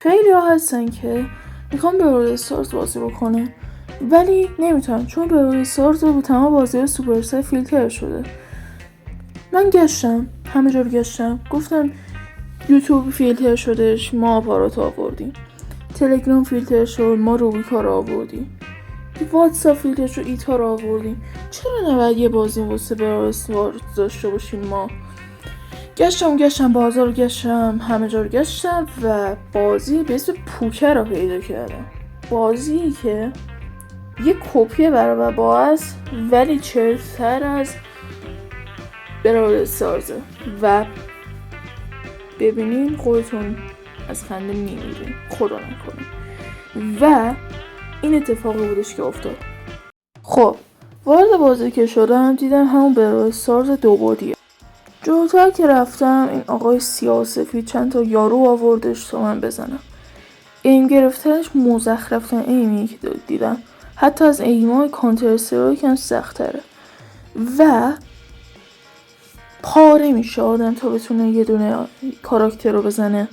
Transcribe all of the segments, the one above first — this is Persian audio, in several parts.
خیلی ها هستن که میخوان برول استارز بازی بکنه ولی نمیتونن، چون برول استارز رو تمام بازی سوپرسل فیلتر شده. من گشتم، همه جا رو گشتم، گفتم یوتیوب فیلتر شدش، ما آپارات آوردیم. تلگرام فیلتر شد، ما روبیکا رو آوردیم. واتساپ فیلتر شد، ایتا رو آوردیم. چرا نباید یه بازی واسه برول استارز داشته باشیم ما؟ گشتم بازار رو گشتم، همه جا رو گشتم و بازی به اسم پوکر رو پیدا کردم. بازی که یه کپی برابر با است ولی چرتر از برول استارزه و ببینین خودتون از خنده میمیرین، خدا نکنه. و این اتفاقی بودش که افتاد. خب وارد بازی که شدم دیدم همون برول استارز دوبادیه. جلوتر که رفتم این آقای سیاه‌سفید چند تا یارو آوردش تا من بزنم. ایم گرفتنش مزخرفترین ایمی که دیدم، حتی از ایمای کانتر استرایک هم سخت‌تره و پاره میشه آدم تا بتونه یه دونه کاراکتر رو بزنه.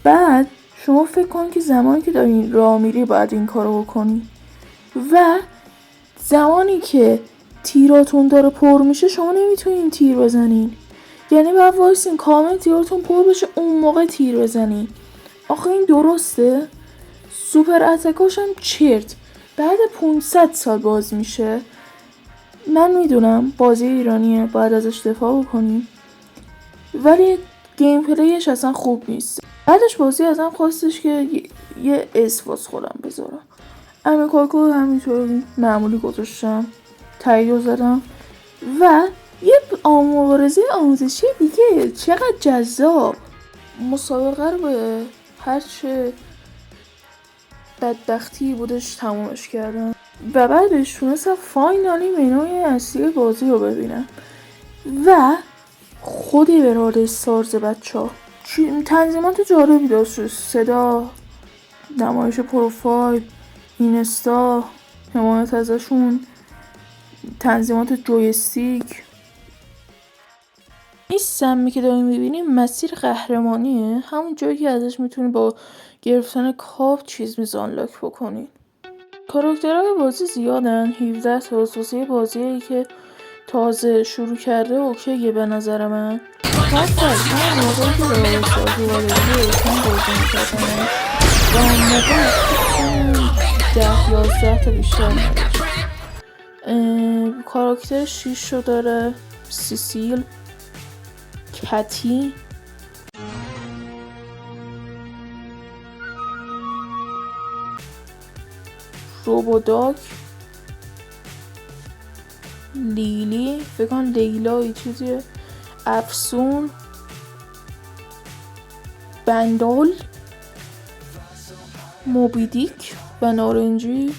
بعد شما فکر کن که زمانی که داری راه میری باید این کارو بکنی و زمانی که تیراتون داره پر میشه شما نمیتونین تیر بزنین، یعنی باید وایسین کامل تیراتون پر بشه اون موقع تیر بزنین. آخه این درسته؟ سوپر اتکاش هم چرت بعد 500 سال باز میشه. من میدونم بازی ایرانیه باید ازش دفاع بکنیم ولی گیم پلیش اصلا خوب نیست. بعدش بازی ازم خواستش که یه اسواس خودم بذارم. امیکاکو همینطور معمولی گذاشتم، تایید زدم و یه مبارزه آموزشی دیگه. چقدر جذاب. مسابقه رو به هرچه بدبختی بودش تمومش کردم و بعدش تونستم فاینالی منوی اصلی بازی رو ببینم و خودی برول استارز بچه ها تنظیمات جالبی داشت، صدا، نمایش پروفایل، اینستا، حمایت ازشون، تنظیمات جویستیک. این سمی که داریم میبینیم مسیر قهرمانیه، همون جایی که ازش میتونی با گرفتن کاپ چیز میزانلاک بکنی. کاراکترهای بازی زیادن، 17 تا واسه بازیه که تازه شروع کرده اوکیه به نظر من. حتی من موقعی که برول استارز وارده ایتان بازی میکردم و اون موقع 10-11 تا بیشتر نداشت. کاراکتر 6 رو داره، سیسیل، کتی، روبوداک، لیلی، فکر کنم لیلا یه چیزیه، افسون، بندال، موبیدیک و نارنجی،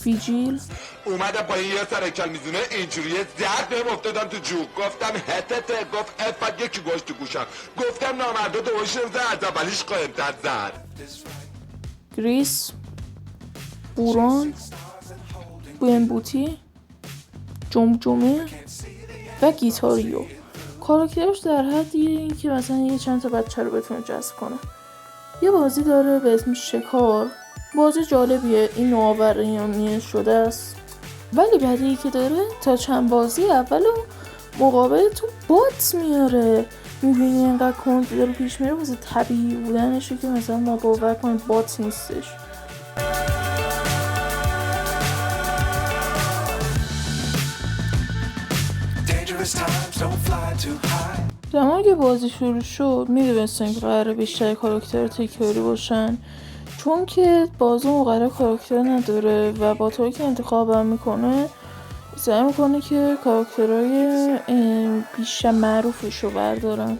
فیجیل. اومدم با این یه سر اکل میزونه اینجوریه زرد بهم افتادم تو جو، گفتم هتته، گفت افت یکی گوش تو گوشم، گفتم نامرده دوشم زد اولیش قایمتر زد. گریس، بوران، بومبوتی، جمجمه و گیتاریو. کاراکترش در حدیه این که مثلا یه چند تا بچه رو بتونه جذب کنه. یه بازی داره به اسم شکار، بازی جالبیه، این نوآوری شده است ولی بعدی که داره تا چند بازی اولو مقابل تو بات میاره، میبینی اینقدر کند داره پیش میره واسه طبیعی بودنشه که مثلا ما باور کنیم بات نیستش. زمانی که بازی شروع شد میدونستم که قراره بیشتر کاراکتر تکراری باشن، چون که بازی قراره کاراکتر نداره و با طوری که انتخابم میکنه سعی میکنه که کاراکترهای بیشتر معروفش رو بردارن.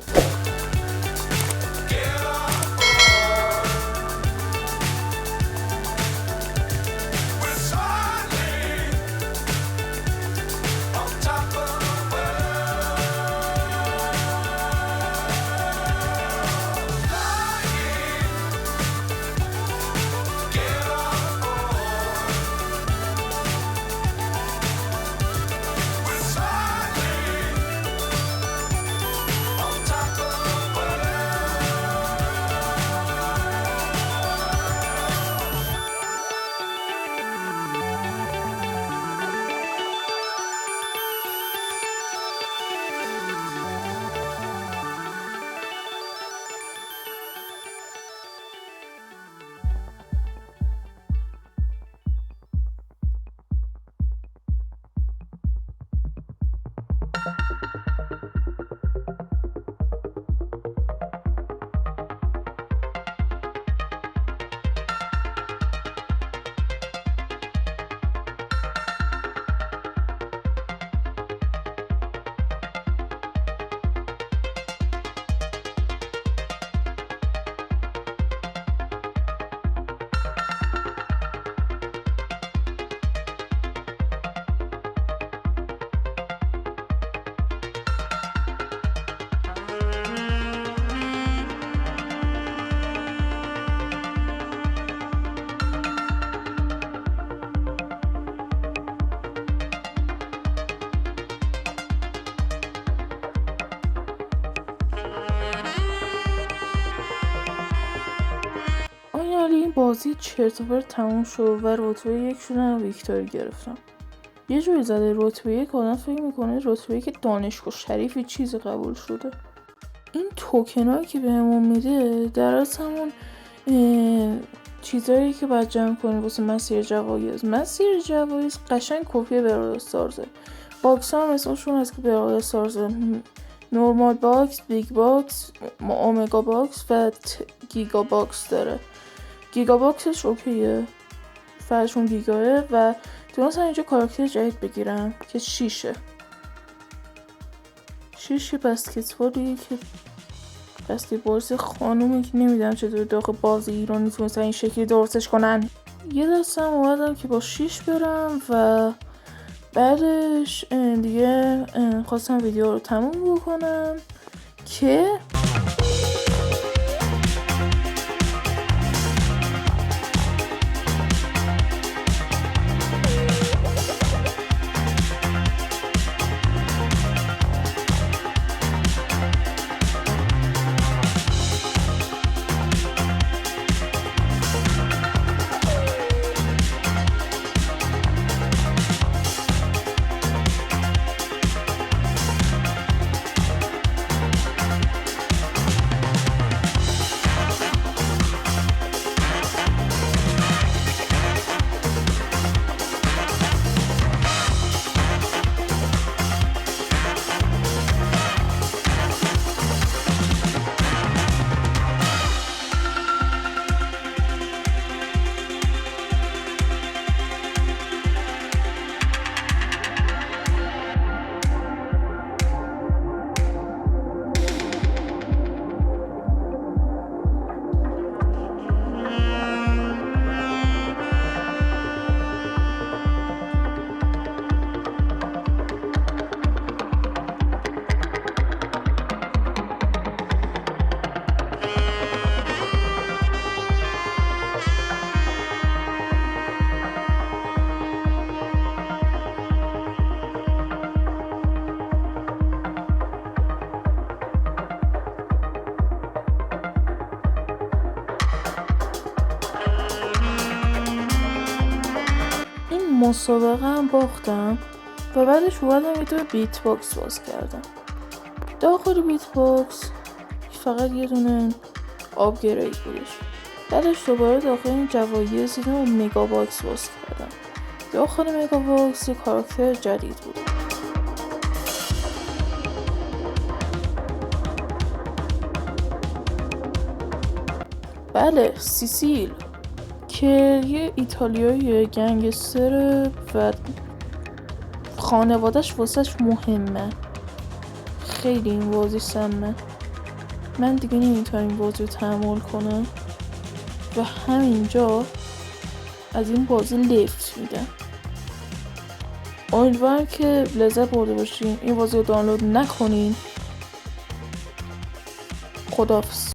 بازی چرت و پرت تموم شد و رتبه 1 شدن و ویکتوری گرفتم. یه جوری زده رتبه 1 آدم فکر میکنه رتبه 1 دانشگاه شریفی چیزی قبول شده. این توکنایی که بهمون میده در اصل همون چیزایی که باید جمع کنی واسه مسیر جوایز قشنگ کپی برال استارزه. باکس هم اسمشون هست که برال استارزه، نورمال باکس، بیگ باکس، اومگا باکس و گیگا باکس داره. گیگا باکسش اوکیه، فرشون گیگاه و تونستم اینجا کاراکتر جدید بگیرم که 6 بسکتبالی که بسکتبالیست خانومی که نمیدونم چطور داخل بازی ایرانی تونستن این شکلی درستش کنن. یه دستم اومدم که با 6 برم و بعدش دیگه خواستم ویدیو رو تموم بکنم که مسابقه هم باختم و بعدش اومدم یه دور بیت باکس باز کردم. داخل بیت باکس فقط یه دونه آپگرید بودش. بعدش دوباره داخل این جوایز یه دونه مگا باکس باز کردم. داخل مگا باکس یه کاراکتر جدید بود. بله، سیسیل که یه ایتالیایی گنگستر و خانواده‌اش واسهش مهمه. خیلی این بازی سمه. من دیگه نمیتونم این بازی رو تحمل کنم و همینجا از این بازی لفت میدم. امیدوارم که لذت برده باشین. این بازی رو دانلود نکنین. خداحافظ.